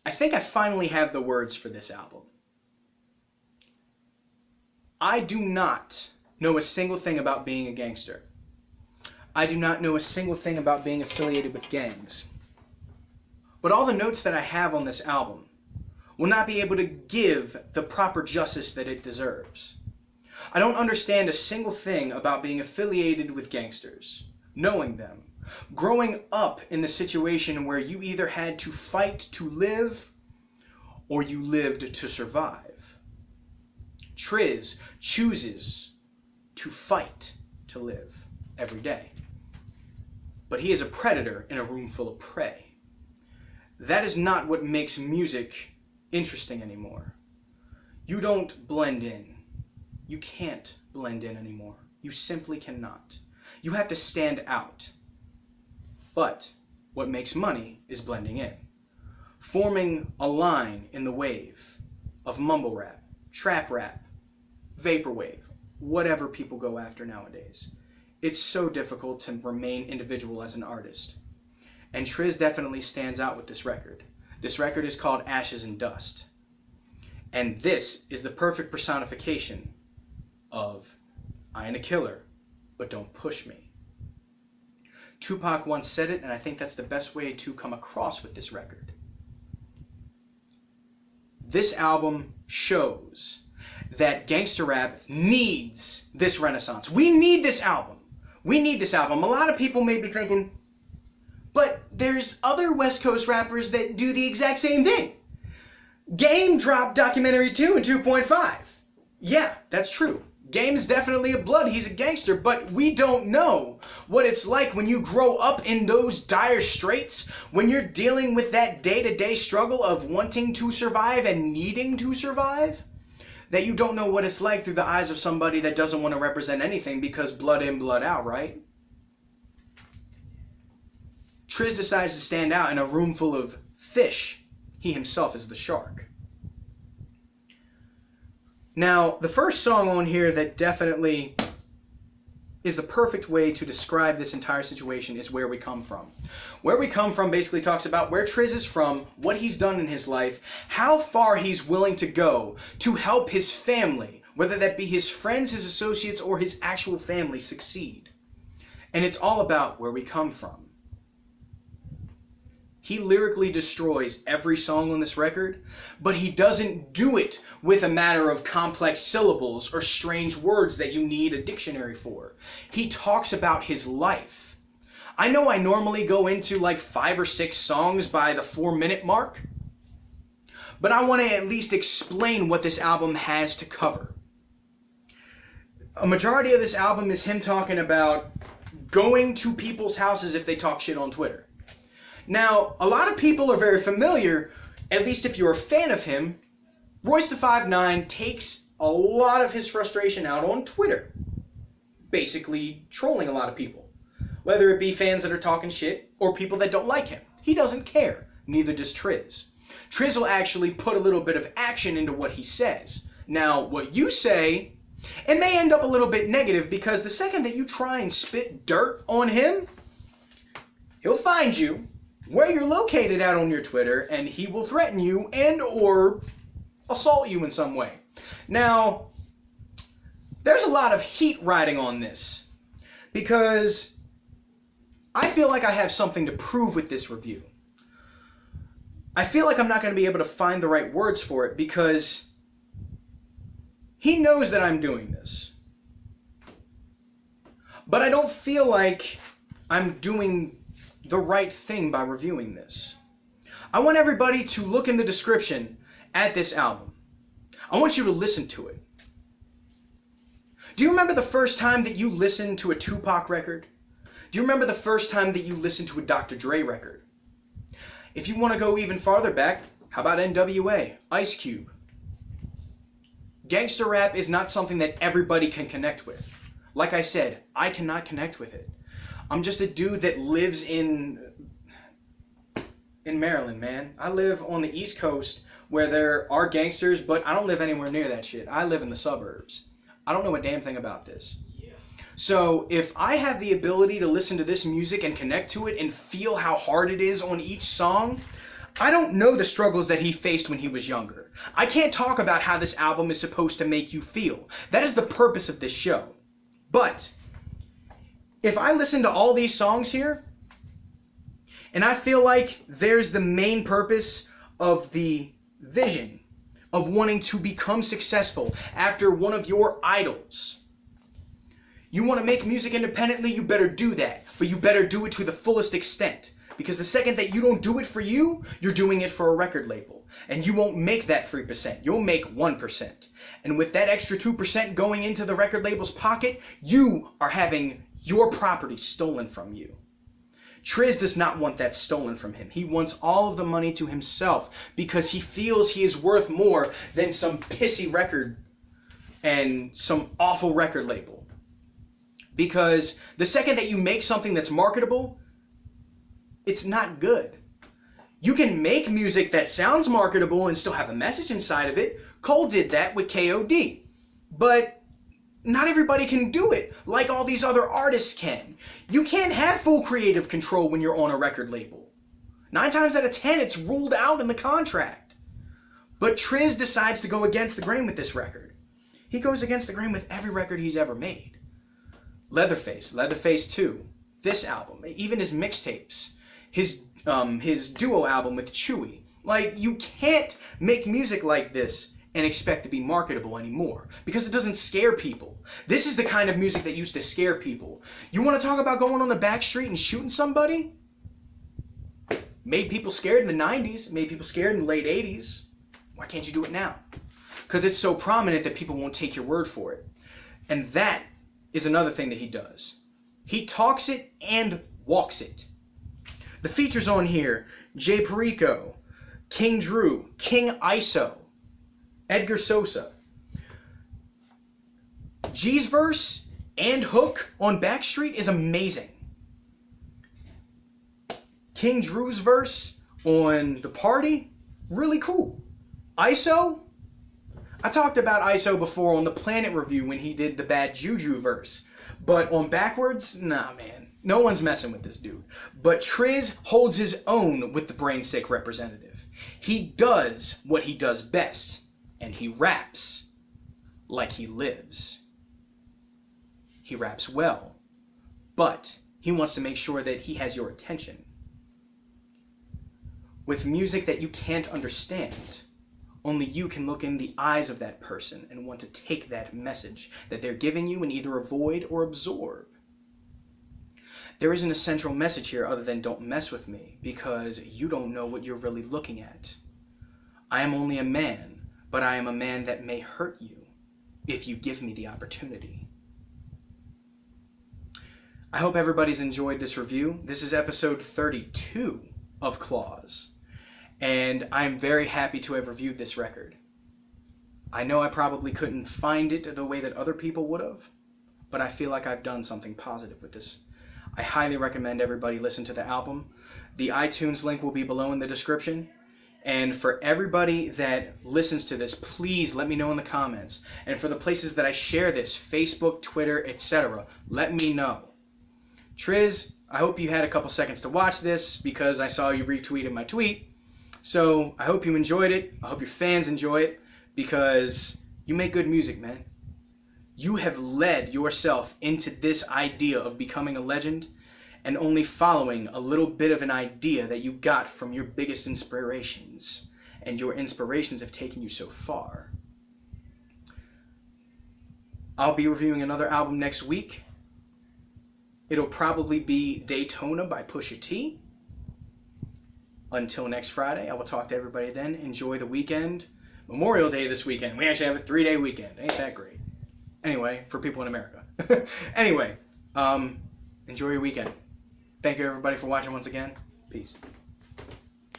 I think I finally have the words for this album. I do not know a single thing about being a gangster. I do not know a single thing about being affiliated with gangs. But all the notes that I have on this album will not be able to give the proper justice that it deserves. I don't understand a single thing about being affiliated with gangsters, knowing them, growing up in the situation where you either had to fight to live or you lived to survive. Trizz chooses to fight to live every day. But he is a predator in a room full of prey. That is not what makes music interesting anymore. You don't blend in. You can't blend in anymore. You simply cannot. You have to stand out. But what makes money is blending in. Forming a line in the wave of mumble rap, trap rap, vaporwave, whatever people go after nowadays. It's so difficult to remain individual as an artist. And Trizz definitely stands out with this record. This record is called Ashes and Dust. And this is the perfect personification of I ain't a killer, but don't push me. Tupac once said it, and I think that's the best way to come across with this record. This album shows that gangster rap needs this renaissance. We need this album. We need this album. A lot of people may be thinking, but there's other West Coast rappers that do the exact same thing. Game dropped Documentary 2 and 2.5. Yeah, that's true. Game's definitely a blood. He's a gangster, but we don't know what it's like when you grow up in those dire straits, when you're dealing with that day-to-day struggle of wanting to survive and needing to survive, that you don't know what it's like through the eyes of somebody that doesn't want to represent anything because blood in, blood out, right? Trizz decides to stand out in a room full of fish. He himself is the shark. Now, the first song on here that definitely is the perfect way to describe this entire situation is Where We Come From. Where We Come From basically talks about where Trizz is from, what he's done in his life, how far he's willing to go to help his family, whether that be his friends, his associates, or his actual family succeed. And it's all about where we come from. He lyrically destroys every song on this record, but he doesn't do it with a matter of complex syllables or strange words that you need a dictionary for. He talks about his life. I know I normally go into like 5 or 6 songs by the 4-minute mark, but I want to at least explain what this album has to cover. A majority of this album is him talking about going to people's houses if they talk shit on Twitter. Now, a lot of people are very familiar, at least if you're a fan of him, Royce da 5'9" takes a lot of his frustration out on Twitter. Basically trolling a lot of people. Whether it be fans that are talking shit or people that don't like him. He doesn't care. Neither does Trizz. Trizz will actually put a little bit of action into what he says. Now, what you say, it may end up a little bit negative because the second that you try and spit dirt on him, he'll find you where you're located out on your Twitter, and he will threaten you and or assault you in some way. Now, there's a lot of heat riding on this because I feel like I have something to prove with this review. I feel like I'm not going to be able to find the right words for it because he knows that I'm doing this. But I don't feel like I'm doing the right thing by reviewing this. I want everybody to look in the description at this album. I want you to listen to it. Do you remember the first time that you listened to a Tupac record? Do you remember the first time that you listened to a Dr. Dre record? If you want to go even farther back, how about NWA, Ice Cube? Gangster rap is not something that everybody can connect with. Like I said, I cannot connect with it. I'm just a dude that lives in Maryland, man. I live on the East Coast where there are gangsters, but I don't live anywhere near that shit. I live in the suburbs. I don't know a damn thing about this. Yeah. So if I have the ability to listen to this music and connect to it and feel how hard it is on each song, I don't know the struggles that he faced when he was younger. I can't talk about how this album is supposed to make you feel. That is the purpose of this show. But if I listen to all these songs here, and I feel like there's the main purpose of the vision of wanting to become successful after one of your idols. You want to make music independently, you better do that. But you better do it to the fullest extent. Because the second that you don't do it for you, you're doing it for a record label. And you won't make that 3%. You'll make 1%. And with that extra 2% going into the record label's pocket, you are having your property stolen from you. Trizz does not want that stolen from him. He wants all of the money to himself because he feels he is worth more than some pissy record and some awful record label. Because the second that you make something that's marketable, it's not good. You can make music that sounds marketable and still have a message inside of it. Cole did that with KOD. But not everybody can do it like all these other artists can. You can't have full creative control when you're on a record label. 9 times out of 10, it's ruled out in the contract. But Trizz decides to go against the grain with this record. He goes against the grain with every record he's ever made. Leatherface, Leatherface 2, this album, even his mixtapes, his duo album with Chewy. Like, you can't make music like this and expect to be marketable anymore because it doesn't scare people. This is the kind of music that used to scare people. You want to talk about going on the back street and shooting somebody? Made people scared in the 90s, made people scared in the late 80s. Why can't you do it now? Because it's so prominent that people won't take your word for it. And that is another thing that he does. He talks it and walks it. The features on here: Jay Perico, King Drew, King ISO, Edgar Sosa. G's verse and hook on Backstreet is amazing. King Drew's verse on The Party, really cool. ISO, I talked about ISO before on the Planet review when he did the Bad Juju verse. But on Backwards, nah man, no one's messing with this dude. But Trizz holds his own with the Brain Sick representative. He does what he does best. And he raps like he lives. He raps well, but he wants to make sure that he has your attention. With music that you can't understand, only you can look in the eyes of that person and want to take that message that they're giving you and either avoid or absorb. There isn't a central message here other than don't mess with me because you don't know what you're really looking at. I am only a man. But I am a man that may hurt you if you give me the opportunity. I hope everybody's enjoyed this review. This is episode 32 of Claws. And I'm very happy to have reviewed this record. I know I probably couldn't find it the way that other people would have, but I feel like I've done something positive with this. I highly recommend everybody listen to the album. The iTunes link will be below in the description. And for everybody that listens to this, please let me know in the comments. And for the places that I share this, Facebook, Twitter, etc., let me know. Trizz, I hope you had a couple seconds to watch this because I saw you retweeted my tweet. So I hope you enjoyed it. I hope your fans enjoy it because you make good music, man. You have led yourself into this idea of becoming a legend and only following a little bit of an idea that you got from your biggest inspirations. And your inspirations have taken you so far. I'll be reviewing another album next week. It'll probably be Daytona by Pusha T. Until next Friday, I will talk to everybody then. Enjoy the weekend. Memorial Day this weekend. We actually have a 3-day weekend. Ain't that great? Anyway, for people in America. Anyway, enjoy your weekend. Thank you everybody for watching once again. Peace.